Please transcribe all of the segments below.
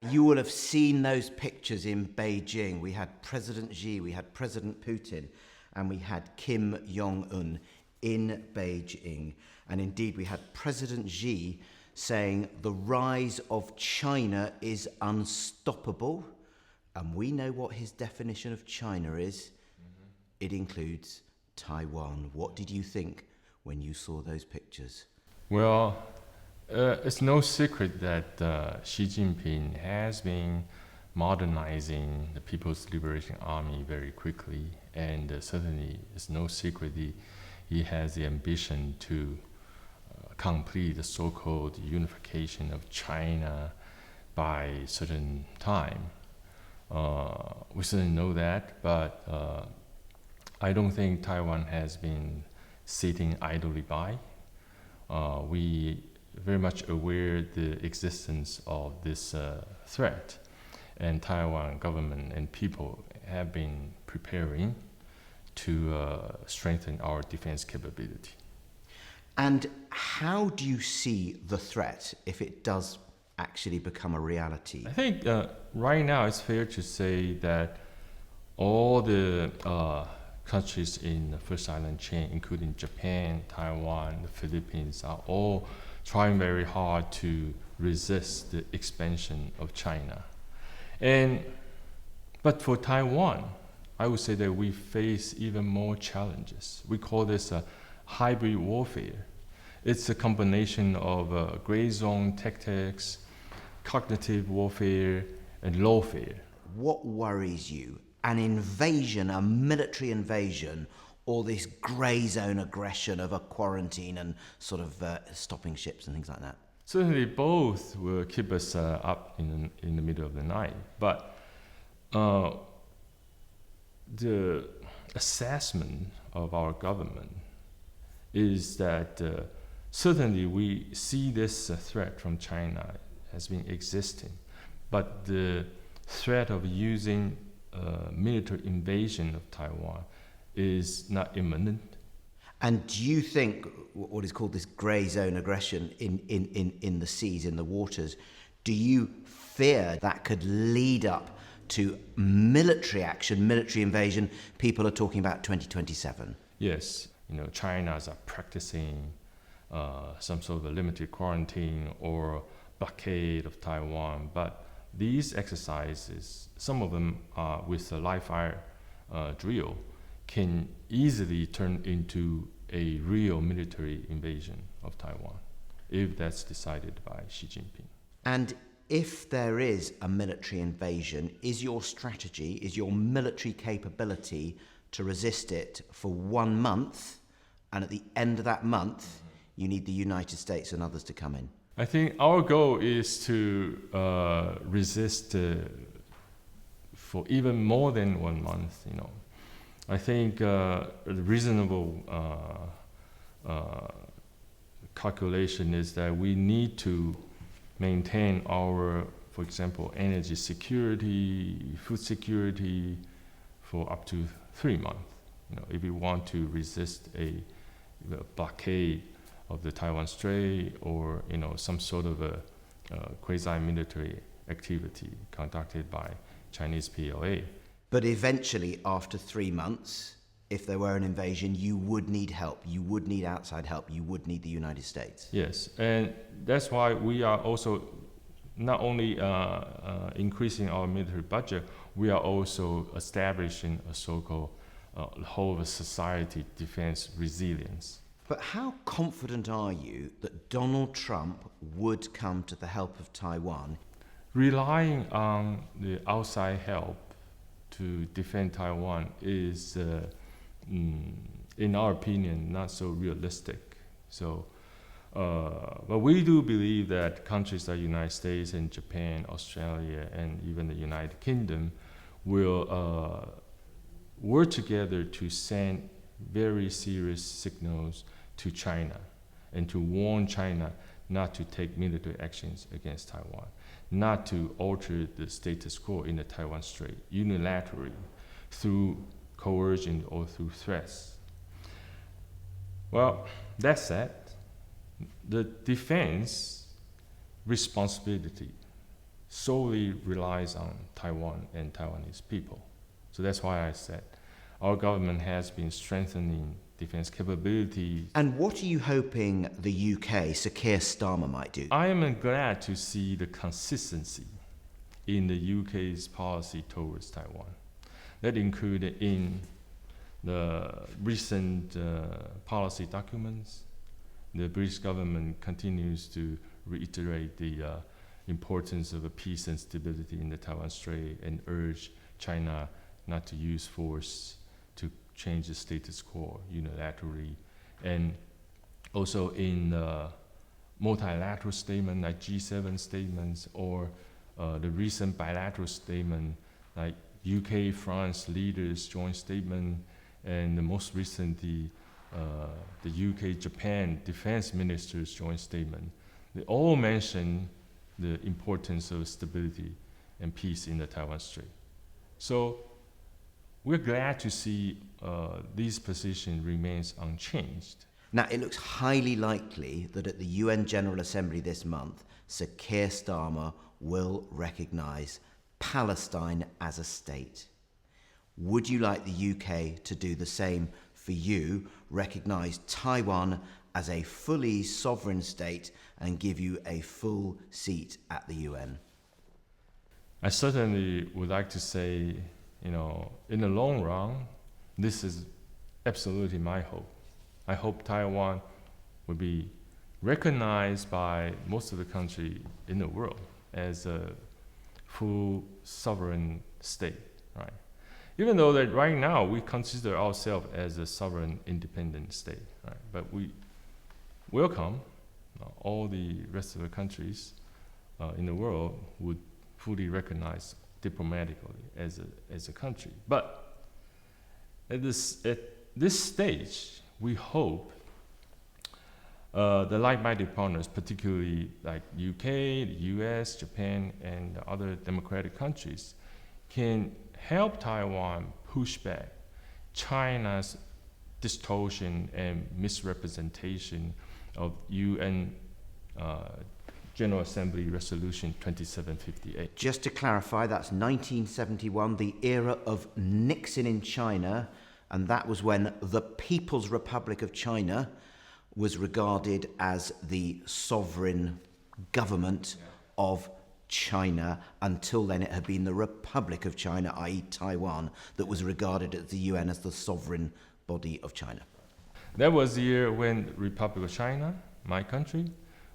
You will have seen those pictures in Beijing. We had President Xi, we had President Putin, and we had Kim Jong-un in Beijing. And indeed, we had President Xi saying the rise of China is unstoppable. And we know what his definition of China is. It includes Taiwan. What did you think when you saw those pictures? Well, it's no secret that Xi Jinping has been modernizing the People's Liberation Army very quickly, and certainly it's no secret he has the ambition to complete the so-called unification of China by a certain time. We certainly know that, but I don't think Taiwan has been sitting idly by. We very much aware the existence of this threat, and Taiwan government and people have been preparing to strengthen our defense capability. And how do you see the threat if it does actually become a reality? I think right now it's fair to say that all the countries in the First Island chain, including Japan, Taiwan, the Philippines, are all trying very hard to resist the expansion of China. But for Taiwan, I would say that we face even more challenges. We call this a hybrid warfare. It's a combination of gray zone tactics, cognitive warfare, and lawfare. What worries you? An invasion, a military invasion, or this grey zone aggression of a quarantine and sort of stopping ships and things like that? Certainly both will keep us up in the middle of the night. But the assessment of our government is that certainly we see this threat from China has been existing, but the threat of using military invasion of Taiwan is not imminent. And do you think what is called this grey zone aggression in the seas, in the waters, do you fear that could lead up to military action, military invasion? People are talking about 2027. Yes, China's are practicing some sort of a limited quarantine or blockade of Taiwan, but these exercises, some of them with a live fire drill, can easily turn into a real military invasion of Taiwan if that's decided by Xi Jinping. And if there is a military invasion, is your strategy, is your military capability to resist it for 1 month, and at the end of that month, you need the United States and others to come in? I think our goal is to resist for even more than 1 month. I think a reasonable calculation is that we need to maintain our, for example, energy security, food security for up to 3 months. If we want to resist a blockade of the Taiwan Strait or some sort of a quasi-military activity conducted by Chinese PLA. But eventually, after 3 months, if there were an invasion, you would need help. You would need outside help. You would need the United States. Yes, and that's why we are also not only increasing our military budget, we are also establishing a so-called whole of society defense resilience. But how confident are you that Donald Trump would come to the help of Taiwan? Relying on the outside help to defend Taiwan is, in our opinion, not so realistic. But we do believe that countries like the United States and Japan, Australia, and even the United Kingdom will work together to send very serious signals to China and to warn China not to take military actions against Taiwan, not to alter the status quo in the Taiwan Strait unilaterally through coercion or through threats. Well, that said, the defense responsibility solely relies on Taiwan and Taiwanese people. So that's why I said our government has been strengthening defense capabilities. And what are you hoping the UK, Sir Keir Starmer, might do? I am glad to see the consistency in the UK's policy towards Taiwan. That included in the recent policy documents. The British government continues to reiterate the importance of peace and stability in the Taiwan Strait and urge China not to use force to change the status quo unilaterally. And also in multilateral statement like G7 statements or the recent bilateral statement like UK, France leaders joint statement, and the most recently the UK, Japan defense ministers joint statement. They all mention the importance of stability and peace in the Taiwan Strait. So we're glad to see this position remains unchanged. Now, it looks highly likely that at the UN General Assembly this month, Sir Keir Starmer will recognise Palestine as a state. Would you like the UK to do the same for you, recognise Taiwan as a fully sovereign state and give you a full seat at the UN? I certainly would like to say, in the long run, this is absolutely my hope. I hope Taiwan will be recognized by most of the country in the world as a full sovereign state, right? Even though that right now we consider ourselves as a sovereign independent state, right? But we welcome all the rest of the countries in the world would fully recognize diplomatically as a country. But at this stage, we hope the like-minded partners, particularly like UK, the US, Japan, and other democratic countries, can help Taiwan push back China's distortion and misrepresentation of UN General Assembly Resolution 2758. Just to clarify, that's 1971, the era of Nixon in China, and that was when the People's Republic of China was regarded as the sovereign government of China. Until then, it had been the Republic of China, i.e. Taiwan, that was regarded at the UN as the sovereign body of China. That was the year when the Republic of China, my country,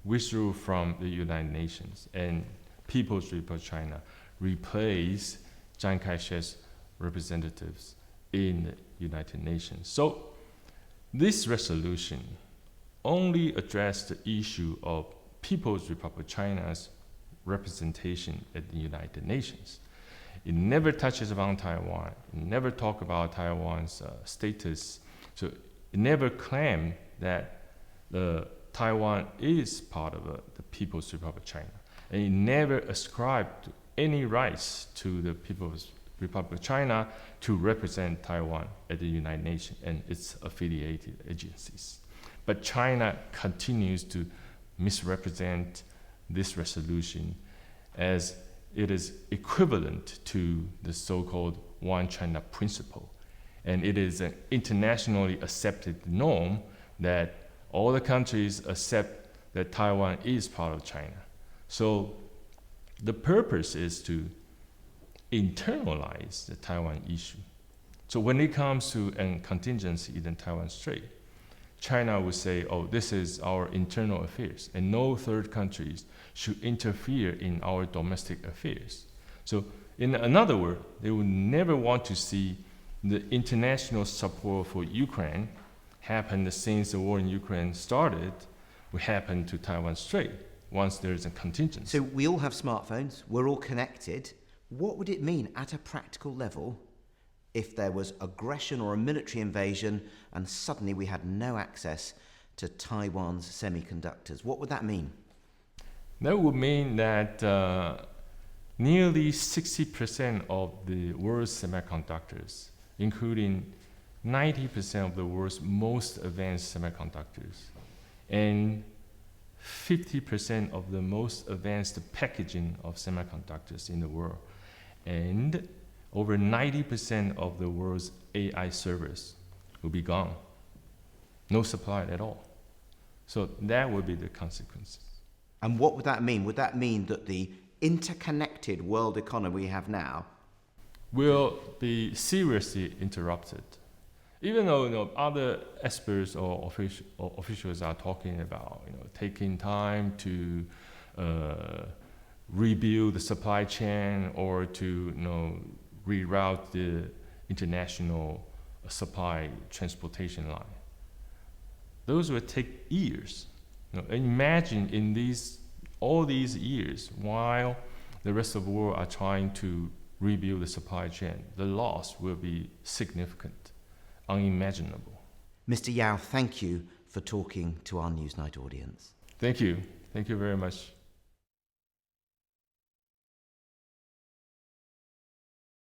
withdrew from the United Nations, and People's Republic of China replaced Chiang Kai-shek's representatives in the United Nations. So this resolution only addressed the issue of People's Republic of China's representation at the United Nations. It never touches upon Taiwan. It never talks about Taiwan's status. So it never claimed that Taiwan is part of the People's Republic of China. And it never ascribed any rights to the People's Republic of China to represent Taiwan at the United Nations and its affiliated agencies. But China continues to misrepresent this resolution as it is equivalent to the so-called One China principle. And it is an internationally accepted norm that all the countries accept that Taiwan is part of China. So the purpose is to internalize the Taiwan issue. So when it comes to a contingency in the Taiwan Strait, China would say, oh, this is our internal affairs, and no third countries should interfere in our domestic affairs. So in another word, they would never want to see the international support for Ukraine happen since the war in Ukraine started, will happen to Taiwan Strait once there is a contingency. So we all have smartphones, we're all connected. What would it mean at a practical level if there was aggression or a military invasion and suddenly we had no access to Taiwan's semiconductors? What would that mean? That would mean that nearly 60% of the world's semiconductors, including 90% of the world's most advanced semiconductors, and 50% of the most advanced packaging of semiconductors in the world, and over 90% of the world's AI servers will be gone. No supply at all. So that would be the consequences. And what would that mean? Would that mean that the interconnected world economy we have now Will be seriously interrupted? Even though other experts or officials are talking about taking time to rebuild the supply chain or to reroute the international supply transportation line. Those will take years. Imagine in all these years, while the rest of the world are trying to rebuild the supply chain, the loss will be significant, unimaginable. Mr. Yao, thank you for talking to our Newsnight audience. Thank you. Thank you very much.